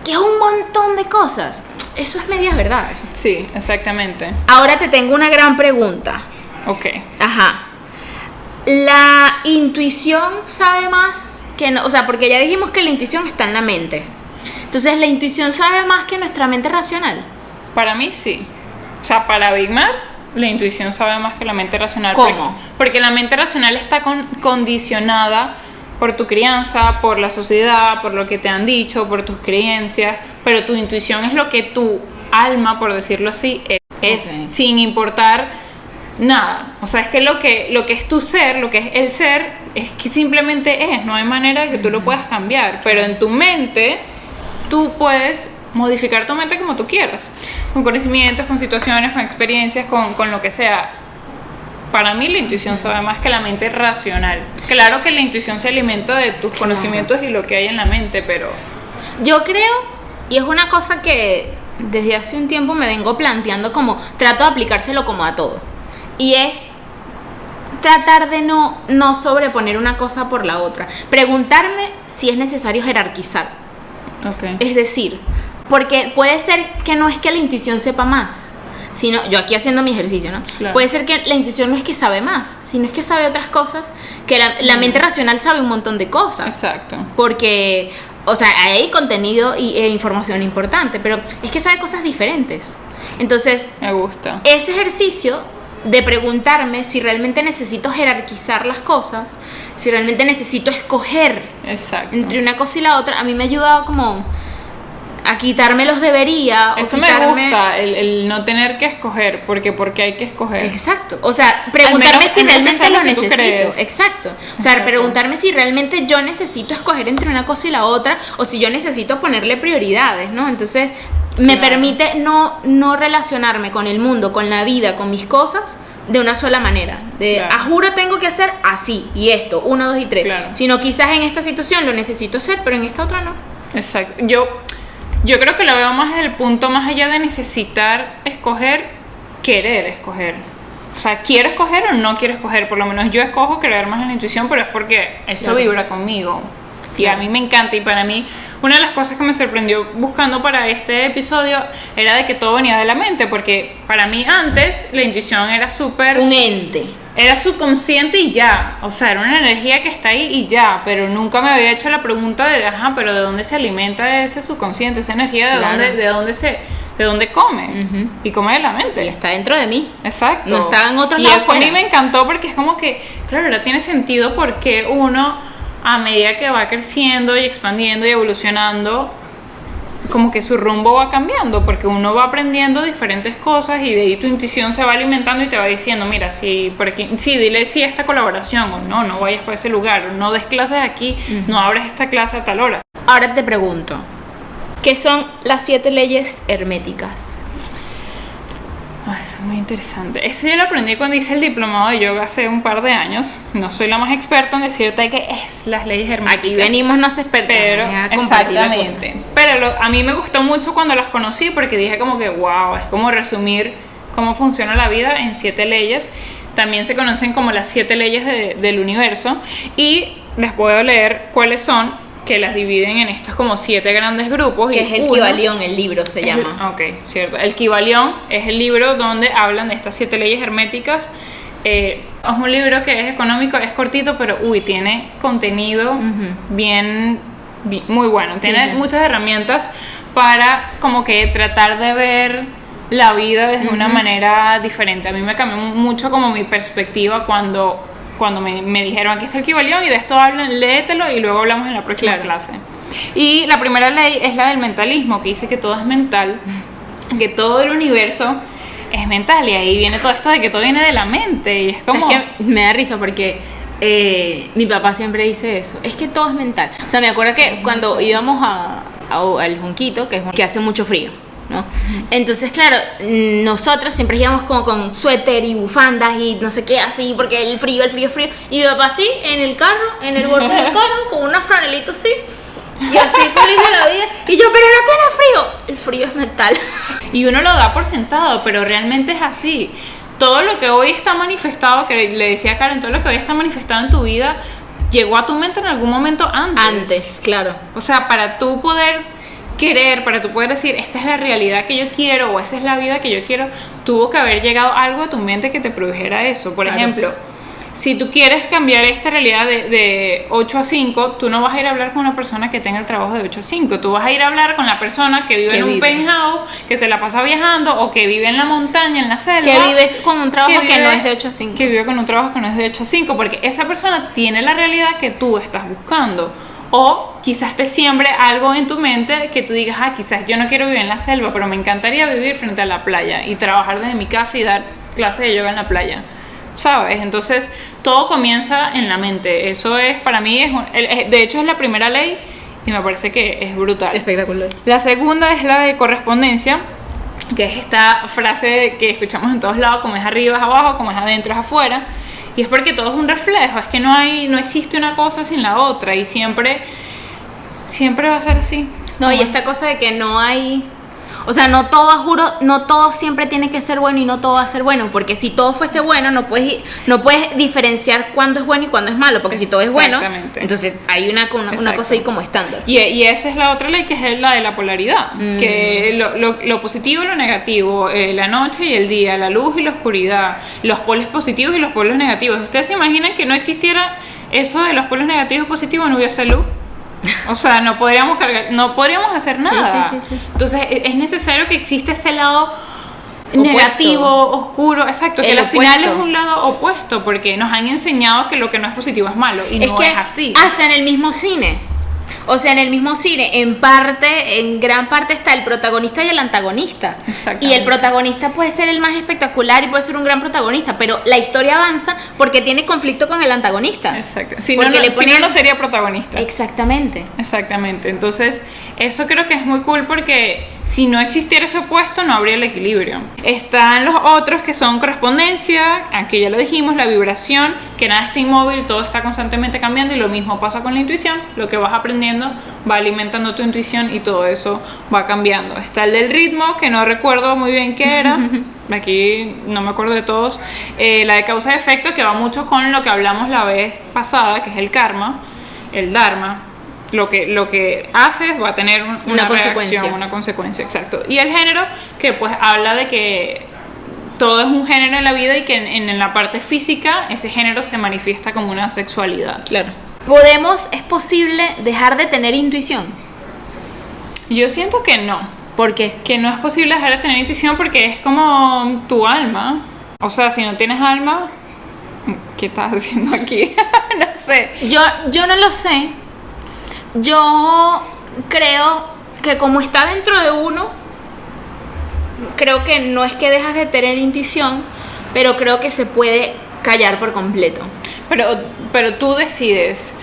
que es un montón de cosas, eso es medias verdades. Sí, exactamente. Ahora te tengo una gran pregunta. Ok. Ajá. La intuición sabe más que no, o sea, porque ya dijimos que la intuición está en la mente. Entonces, la intuición sabe más que nuestra mente racional. Para mí sí. O sea, para Big Mar, la intuición sabe más que la mente racional. ¿Cómo? Porque la mente racional está condicionada por tu crianza, por la sociedad, por lo que te han dicho, por tus creencias. Pero tu intuición es lo que tu alma, por decirlo así, es Ok. sin importar nada. O sea, es que lo que es tu ser, lo que es el ser, es que simplemente es. No hay manera de que tú lo puedas cambiar. Pero en tu mente, tú puedes modificar tu mente como tú quieras. Con conocimientos, con situaciones, con experiencias, con lo que sea. Para mí la intuición sabe más que la mente racional. Claro que la intuición se alimenta de tus conocimientos y lo que hay en la mente, pero... Yo creo, y es una cosa que desde hace un tiempo me vengo planteando como trato de aplicárselo como a todo. Y es tratar de no sobreponer una cosa por la otra. Preguntarme si es necesario jerarquizar. Ok. Es decir, porque puede ser que no es que la intuición sepa más, sino, yo aquí haciendo mi ejercicio, ¿no? Claro. Puede ser que la intuición no es que sabe más, sino es que sabe otras cosas, que la mente racional sabe un montón de cosas. Exacto. Porque, o sea, hay contenido e información importante, pero es que sabe cosas diferentes. Entonces, Me gusta. ese ejercicio de preguntarme si realmente necesito jerarquizar las cosas, si realmente necesito escoger Exacto. entre una cosa y la otra, a mí me ha ayudado como a quitarme los debería. Eso o me quitarme... gusta, el no tener que escoger, porque hay que escoger. Exacto, o sea, preguntarme menos- si al menos que realmente sea lo lo que tú necesito. crees. Exacto. O sea, Exacto. preguntarme si realmente yo necesito escoger entre una cosa y la otra o si yo necesito ponerle prioridades, ¿no? Entonces, me Claro. permite no relacionarme con el mundo, con la vida, con mis cosas de una sola manera. De, Claro. a juro tengo que hacer así y esto, 1, 2 y 3. Claro. Sino quizás en esta situación lo necesito hacer, pero en esta otra no. Exacto. Yo creo que lo veo más desde el punto más allá de necesitar escoger, querer escoger. O sea, quiero escoger o no quiero escoger. Por lo menos yo escojo creer más en la intuición, pero es porque eso Claro. vibra conmigo. Y a Claro. mí me encanta. Y para mí, una de las cosas que me sorprendió buscando para este episodio era de que todo venía de la mente, porque para mí antes la intuición era súper... Un ente. Era subconsciente y ya, o sea, era una energía que está ahí y ya, pero nunca me había hecho la pregunta de, ajá, pero ¿de dónde se alimenta ese subconsciente, esa energía, Claro. de dónde come? Ujú. Y come de la mente. Y está dentro de mí. Exacto. No está en otro y lado eso a mí fuera. me encantó porque es como que, claro, ahora tiene sentido porque uno, a medida que va creciendo y expandiendo y evolucionando, como que su rumbo va cambiando, porque uno va aprendiendo diferentes cosas y de ahí tu intuición se va alimentando y te va diciendo, mira, si por aquí, sí, dile sí a esta colaboración, o no, no vayas por ese lugar, o no des clases aquí, no abres esta clase a tal hora. Ahora te pregunto, ¿qué son las 7 leyes herméticas? Ay, eso es muy interesante. Eso yo lo aprendí cuando hice el diplomado de yoga hace un par de años. No soy la más experta en decirte que es las leyes herméticas. Aquí venimos no expertas, Pero, a compartir la cosa. exactamente. Pero a mí me gustó mucho cuando las conocí porque dije como que, wow, es como resumir cómo funciona la vida en 7 leyes. También se conocen como las 7 leyes del universo. Y les puedo leer cuáles son, que las dividen en estos como 7 grandes grupos. Que y es el uno- Kybalión, el libro se llama. Ok, cierto. El Kybalión es el libro donde hablan de estas 7 leyes herméticas. Es un libro que es económico, es cortito, pero tiene contenido bien, muy bueno. Tiene Sí. muchas herramientas para como que tratar de ver la vida desde una manera diferente. A mí me cambió mucho como mi perspectiva cuando me dijeron, aquí está el Kybalión y de esto hablan, léetelo y luego hablamos en la próxima clase. Y la primera ley es la del mentalismo, que dice que todo es mental, que todo el universo es mental, y ahí viene todo esto de que todo viene de la mente, y es como... Es que me da risa porque mi papá siempre dice eso, es que todo es mental. O sea, me acuerdo que cuando íbamos al Junquito, que hace mucho frío, ¿no? Entonces, claro, nosotros siempre íbamos como con suéter y bufandas y no sé qué así, porque el frío. Y mi papá así, en el carro, en el borde del carro, con una franelita así, y así feliz de la vida. Y yo, pero no tiene frío. El frío es mental. Y uno lo da por sentado, pero realmente es así. Todo lo que hoy está manifestado, que le decía a Karen, todo lo que hoy está manifestado en tu vida, llegó a tu mente en algún momento antes. Antes, claro. O sea, para tú poder querer, para tú poder decir, esta es la realidad que yo quiero o esa es la vida que yo quiero, tuvo que haber llegado algo a tu mente que te produjera eso. Por Claro. ejemplo, si tú quieres cambiar esta realidad de 8 a 5, tú no vas a ir a hablar con una persona que tenga el trabajo de 8 a 5. Tú vas a ir a hablar con la persona que vive Que en un vive. penthouse, que se la pasa viajando o que vive en la montaña, en la selva. Que vives con un trabajo que no vive- es de 8 a 5. Que vive con un trabajo que no es de 8 a 5, porque esa persona tiene la realidad que tú estás buscando. O quizás te siembre algo en tu mente que tú digas, quizás yo no quiero vivir en la selva, pero me encantaría vivir frente a la playa y trabajar desde mi casa y dar clases de yoga en la playa, ¿sabes? Entonces, todo comienza en la mente. Eso es, para mí, de hecho es la primera ley y me parece que es brutal. Espectacular. La segunda es la de correspondencia, que es esta frase que escuchamos en todos lados, como es arriba es abajo, como es adentro es afuera. Y es porque todo es un reflejo, es que no existe una cosa sin la otra y siempre va a ser así. No, y esta cosa de que no hay... O sea, no todo siempre tiene que ser bueno y no todo va a ser bueno, porque si todo fuese bueno no puedes diferenciar cuándo es bueno y cuándo es malo, porque si todo es bueno, Exactamente. entonces hay una Exacto. cosa ahí como estándar. Y esa es la otra ley, que es la de la polaridad, que lo positivo y lo negativo, la noche y el día, la luz y la oscuridad, los polos positivos y los polos negativos. ¿Ustedes se imaginan que no existiera eso de los polos negativos y positivos, no hubiese luz? O sea, no podríamos hacer nada. Sí. Entonces es necesario que exista ese lado Opuesto. negativo, oscuro, exacto, que El al final es opuesto. un lado opuesto, porque nos han enseñado que lo que no es positivo es malo, y no es así. hasta en el mismo cine. O sea, en el mismo cine, en gran parte está el protagonista y el antagonista. Exactamente. Y el protagonista puede ser el más espectacular y puede ser un gran protagonista, pero la historia avanza porque tiene conflicto con el antagonista. Exacto. Si no, Porque le si ponen- no sería protagonista. Exactamente. Exactamente. Entonces, eso creo que es muy cool porque si no existiera ese opuesto, no habría el equilibrio. Están los otros que son correspondencia, aquí ya lo dijimos, la vibración, que nada está inmóvil, todo está constantemente cambiando, y lo mismo pasa con la intuición. Lo que vas aprendiendo va alimentando tu intuición y todo eso va cambiando. Está el del ritmo, que no recuerdo muy bien qué era. Aquí no me acuerdo de todos. La de causa y efecto, que va mucho con lo que hablamos la vez pasada, que es el karma, el dharma. lo que haces va a tener una consecuencia. reacción, una consecuencia, exacto. Y el género, que pues habla de que todo es un género en la vida y que en la parte física ese género se manifiesta como una sexualidad. Claro. ¿Es posible dejar de tener intuición? Yo siento que no. ¿Por qué? Que no es posible dejar de tener intuición porque es como tu alma. O sea, si no tienes alma, ¿qué estás haciendo aquí? No sé. Yo no lo sé. Yo creo que como está dentro de uno, creo que no es que dejas de tener intuición, pero creo que se puede callar por completo. Pero tú decides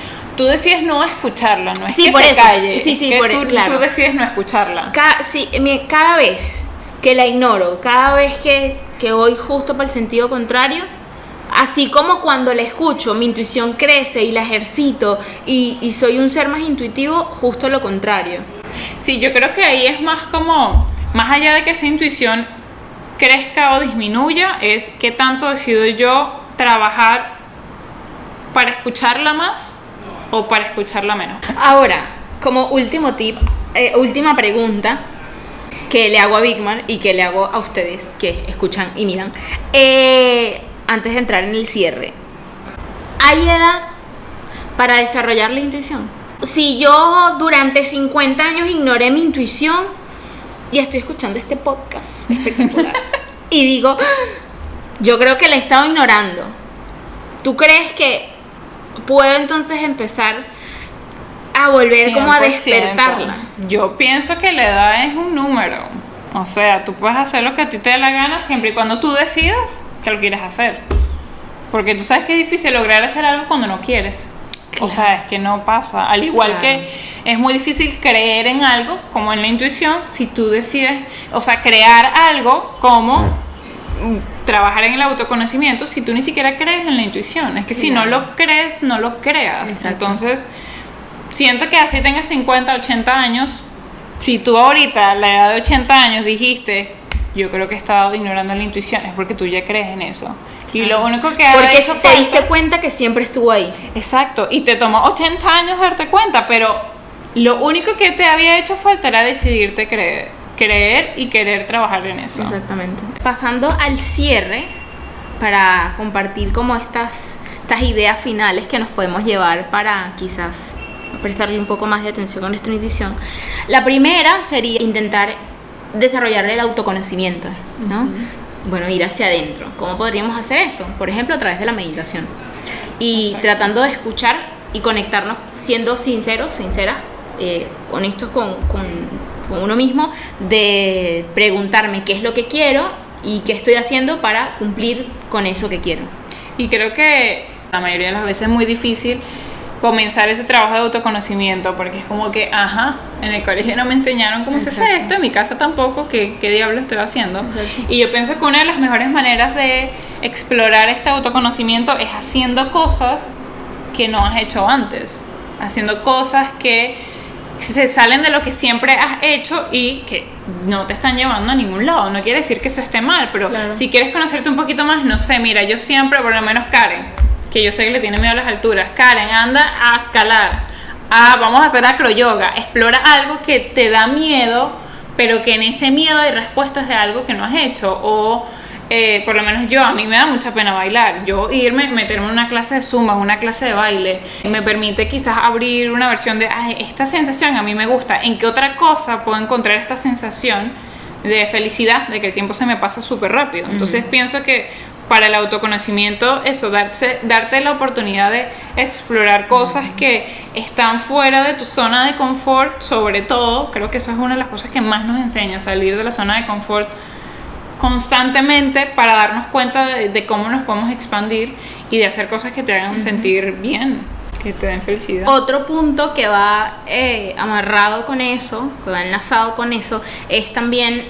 no escucharla, no es Sí, que por se eso. calle. Sí, es que claro. Tú decides no escucharla. Cada vez que la ignoro, cada vez que voy justo por el sentido contrario, así como cuando la escucho, mi intuición crece y la ejercito y soy un ser más intuitivo, justo lo contrario. Sí, yo creo que ahí es más como, más allá de que esa intuición crezca o disminuya, es qué tanto decido yo trabajar para escucharla más o para escucharla menos. Ahora, como último tip, última pregunta que le hago a Bigmar y que le hago a ustedes que escuchan y miran, antes de entrar en el cierre, ¿hay edad para desarrollar la intuición? Si yo durante 50 años ignoré mi intuición y estoy escuchando este podcast espectacular y digo, yo creo que la he estado ignorando, ¿tú crees que puedo entonces empezar a volver como a 100%. despertarla? Yo pienso que la edad es un número. O sea, tú puedes hacer lo que a ti te dé la gana siempre y cuando tú decidas que lo quieres hacer. Porque tú sabes que es difícil lograr hacer algo cuando no quieres. Claro. O sea, es que no pasa. Al igual Claro. que es muy difícil creer en algo, como en la intuición, si tú decides, o sea, crear algo como trabajar en el autoconocimiento si tú ni siquiera crees en la intuición. Es que si no lo crees, no lo creas. Exacto. Entonces, siento que así tengas 50, 80 años, si tú ahorita a la edad de 80 años dijiste, yo creo que he estado ignorando la intuición, es porque tú ya crees en eso. Y lo único que Porque hizo te diste cuenta que siempre estuvo ahí. Exacto, y te tomó 80 años darte cuenta, pero lo único que te había hecho falta era decidirte creer y querer trabajar en eso. Exactamente. Pasando al cierre, para compartir como estas ideas finales que nos podemos llevar para quizás prestarle un poco más de atención a nuestra intuición. La primera sería intentar desarrollar el autoconocimiento, ¿no? Bueno, ir hacia adentro. ¿Cómo podríamos hacer eso? Por ejemplo, a través de la meditación. Y Exacto. tratando de escuchar y conectarnos, siendo sinceros, sinceras, honestos con uno mismo, de preguntarme qué es lo que quiero y qué estoy haciendo para cumplir con eso que quiero. Y creo que la mayoría de las veces es muy difícil comenzar ese trabajo de autoconocimiento, porque es como que, en el colegio no me enseñaron cómo se hace Exacto. esto, en mi casa tampoco, ¿qué diablo estoy haciendo? Exacto. Y yo pienso que una de las mejores maneras de explorar este autoconocimiento es haciendo cosas que no has hecho antes, haciendo cosas que se salen de lo que siempre has hecho y que no te están llevando a ningún lado. No quiere decir que eso esté mal, pero Claro. si quieres conocerte un poquito más, no sé, mira, yo siempre, por lo menos Karen, que yo sé que le tiene miedo a las alturas, Karen, anda a escalar, vamos a hacer acroyoga, explora algo que te da miedo, pero que en ese miedo hay respuestas de algo que no has hecho, o por lo menos a mí me da mucha pena bailar. Yo meterme en una clase de zumba, en una clase de baile, me permite quizás abrir una versión de, esta sensación a mí me gusta. ¿En qué otra cosa puedo encontrar esta sensación de felicidad, de que el tiempo se me pasa súper rápido? Entonces pienso que para el autoconocimiento, eso, darte la oportunidad de explorar cosas que están fuera de tu zona de confort, sobre todo, creo que eso es una de las cosas que más nos enseña, salir de la zona de confort constantemente para darnos cuenta de cómo nos podemos expandir y de hacer cosas que te hagan sentir bien, que te den felicidad. Otro punto que va amarrado con eso, que va enlazado con eso, es también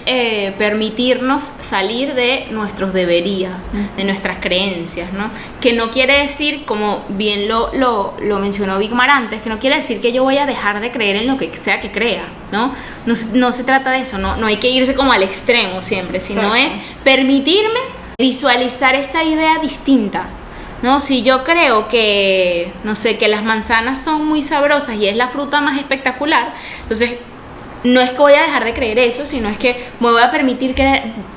permitirnos salir de nuestros debería, de nuestras creencias, ¿no? Que no quiere decir, como bien lo mencionó Bigmar antes, que no quiere decir que yo voy a dejar de creer en lo que sea que crea, ¿no? No se trata de eso, no hay que irse como al extremo siempre, sino Exacto. es permitirme visualizar esa idea distinta No, si yo creo que, no sé, que las manzanas son muy sabrosas y es la fruta más espectacular, entonces no es que voy a dejar de creer eso, sino es que me voy a permitir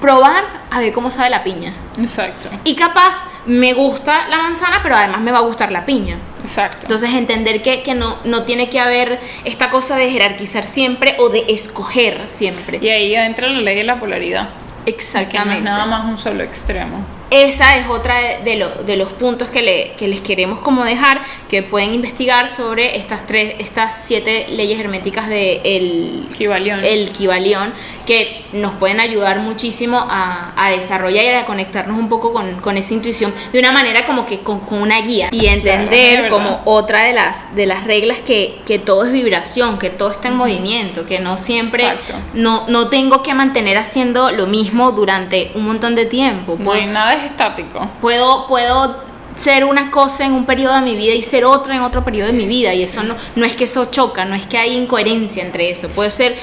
probar a ver cómo sabe la piña. Exacto. Y capaz me gusta la manzana, pero además me va a gustar la piña. Exacto. Entonces entender que no tiene que haber esta cosa de jerarquizar siempre o de escoger siempre. Y ahí entra la ley de la polaridad. Exactamente. Que no es nada más un solo extremo. Esa es otra de los puntos que les queremos como dejar, que pueden investigar sobre estas 7 leyes herméticas de el Kybalión, que nos pueden ayudar muchísimo a desarrollar y a conectarnos un poco con esa intuición de una manera como que con una guía y entender como otra de las reglas que todo es vibración, que todo está en movimiento, que no siempre no tengo que mantener haciendo lo mismo durante un montón de tiempo. No hay nada es estático. Puedo ser una cosa en un periodo de mi vida y ser otra en otro periodo de mi vida, y eso no es que eso choca, no es que hay incoherencia entre eso, puedo ser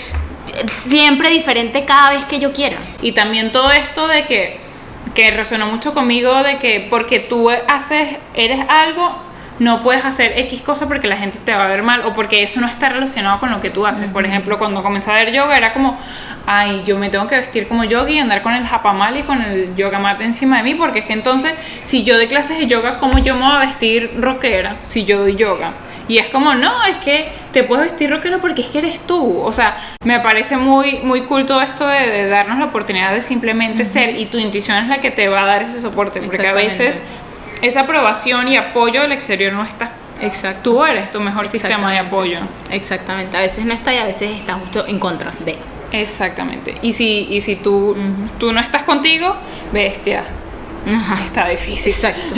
siempre diferente cada vez que yo quiera. Y también todo esto de que resonó mucho conmigo, de que porque tú eres algo, no puedes hacer X cosa porque la gente te va a ver mal o porque eso no está relacionado con lo que tú haces. Por ejemplo, cuando comencé a ver yoga era como, ay, yo me tengo que vestir como yogi y andar con el japamala y con el yoga mat encima de mí, porque es que entonces, si yo doy clases de yoga, ¿cómo yo me voy a vestir rockera si yo doy yoga? Y es como, no, es que te puedes vestir rockera porque es que eres tú. O sea, me parece muy, muy cool todo esto de darnos la oportunidad de simplemente ser, y tu intuición es la que te va a dar ese soporte, porque a veces esa aprobación y apoyo del exterior no está. Exacto. Tú eres tu mejor sistema de apoyo. Exactamente. A veces no está y a veces está justo en contra de. Exactamente. Y si tú no estás contigo, bestia. Ajá. Está difícil. Exacto.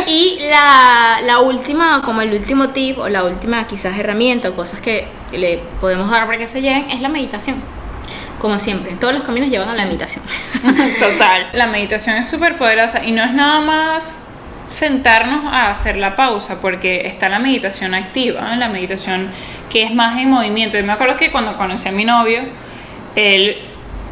Y la última, como el último tip o la última quizás herramienta o cosas que le podemos dar para que se lleguen es la meditación. Como siempre, todos los caminos llevan a la meditación. Total. La meditación es súper poderosa y no es nada más sentarnos a hacer la pausa, porque está la meditación activa, la meditación que es más en movimiento. Yo me acuerdo que cuando conocí a mi novio,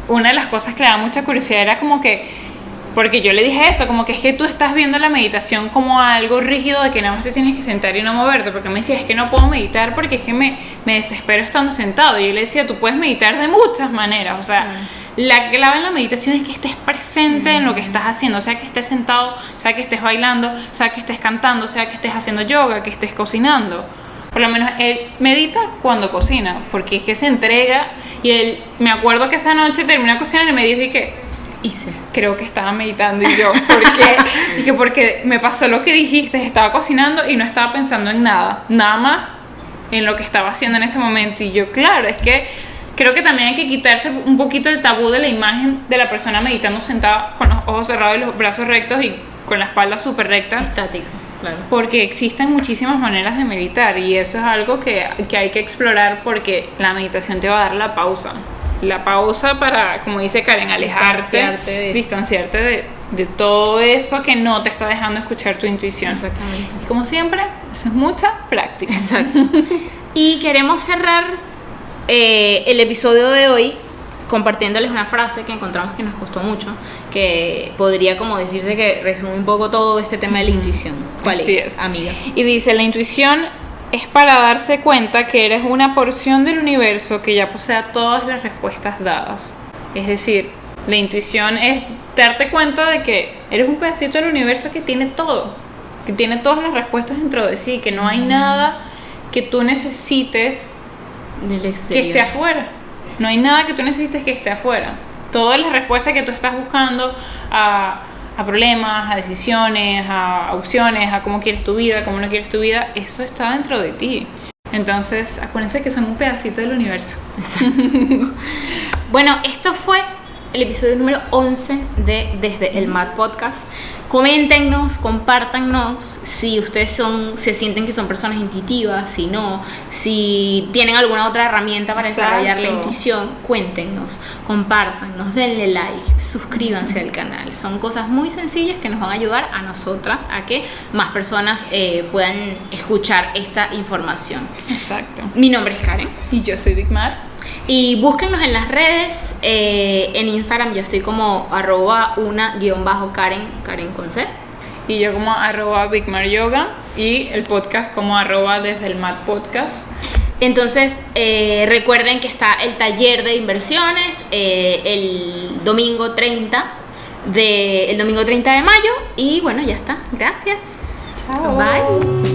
una de las cosas que le daba mucha curiosidad era como que, porque yo le dije eso, como que es que tú estás viendo la meditación como algo rígido de que nada más te tienes que sentar y no moverte, porque me decía, es que no puedo meditar porque es que me desespero estando sentado. Y yo le decía, tú puedes meditar de muchas maneras, o sea, la clave en la meditación es que estés presente en lo que estás haciendo, sea que estés sentado, sea que estés bailando, sea que estés cantando, sea que estés haciendo yoga, que estés cocinando. Por lo menos él medita cuando cocina, porque es que se entrega. Y él, me acuerdo que esa noche terminó de cocinar y me dijo, ¿y qué hice? Creo que estaba meditando. Y yo, ¿por qué? Dije, porque me pasó lo que dijiste, estaba cocinando y no estaba pensando en nada más en lo que estaba haciendo en ese momento. Y yo, claro, es que creo que también hay que quitarse un poquito el tabú de la imagen de la persona meditando sentada con los ojos cerrados y los brazos rectos y con la espalda súper recta. Estático, claro. Porque existen muchísimas maneras de meditar y eso es algo que hay que explorar, porque la meditación te va a dar la pausa. La pausa para, como dice Karen, alejarte, distanciarte de todo eso que no te está dejando escuchar tu intuición. Exactamente. Y como siempre, eso es mucha práctica. Exacto. Y queremos cerrar el episodio de hoy compartiéndoles una frase que encontramos que nos gustó mucho, que podría como decirse que resume un poco todo este tema de la intuición. ¿Cuál es, amiga? Y dice, la intuición es para darse cuenta que eres una porción del universo que ya posee todas las respuestas dadas. Es decir, la intuición es darte cuenta de que eres un pedacito del universo que tiene todo, que tiene todas las respuestas dentro de sí, que no hay nada que tú necesites del exterior, que esté afuera. No hay nada que tú necesites que esté afuera. Todas las respuestas que tú estás buscando a problemas, a decisiones, a opciones, a cómo quieres tu vida, cómo no quieres tu vida, eso está dentro de ti. Entonces, acuérdense que son un pedacito del universo. Exacto. Bueno, esto fue el episodio número 11 de Desde el Mar Podcast. Coméntenos, compártanos si ustedes se sienten que son personas intuitivas, si no, si tienen alguna otra herramienta para desarrollar la intuición, cuéntenos, compártanos, denle like, suscríbanse al canal. Son cosas muy sencillas que nos van a ayudar a nosotras a que más personas puedan escuchar esta información. Exacto. Mi nombre es Karen. Y yo soy Big Mar. Y búsquennos en las redes, en Instagram yo estoy como @una_Karen con C. y yo como @BigmarYoga y el podcast como @desde el Mat Podcast. Entonces, recuerden que está el taller de inversiones el domingo 30 de mayo. Y bueno, ya está. Gracias. Chao. Bye.